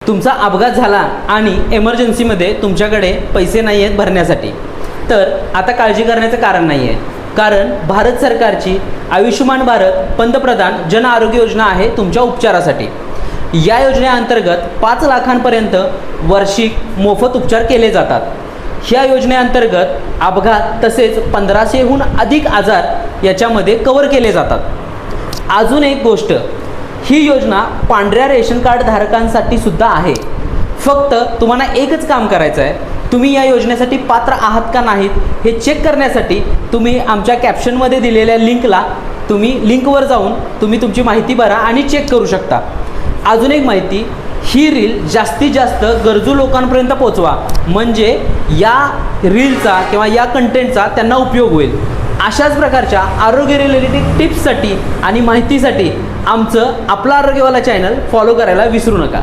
तुमचा अपघात झाला आणि एमर्जन्सीमध्ये तुमच्याकडे पैसे नाही आहेत भरण्यासाठी, तर आता काळजी करण्याचं कारण नाही आहे. कारण भारत सरकारची आयुष्यमान भारत पंतप्रधान जन आरोग्य योजना आहे तुमच्या उपचारासाठी. या योजनेअंतर्गत 5 लाखांपर्यंत वार्षिक मोफत उपचार केले जातात. ह्या योजनेअंतर्गत अपघात तसेच 1500हून अधिक आजार याच्यामध्ये कव्हर केले जातात. अजून एक गोष्ट, ही योजना पांढऱ्या रेशन कार्ड धारकांसाठी सुद्धा आहे. फक्त तुम्हाला एकच काम करायचं आहे, तुम्ही या योजनेसाठी पात्र आहात का नाहीत हे चेक करण्यासाठी तुम्ही आमच्या कॅप्शनमध्ये दिलेल्या लिंकवर जाऊन तुम्ही तुमची माहिती भरा आणि चेक करू शकता. अजून एक माहिती, ही रील जास्तीत जास्त गरजू लोकांपर्यंत पोहोचवा, म्हणजे या रीलचा किंवा या कंटेंटचा त्यांना उपयोग होईल. अशाच प्रकारच्या आरोग्य रिलेटेड टिप्ससाठी आणि माहितीसाठी आपलं आरोग्यवाला चॅनल फॉलो करायला विसरू नका.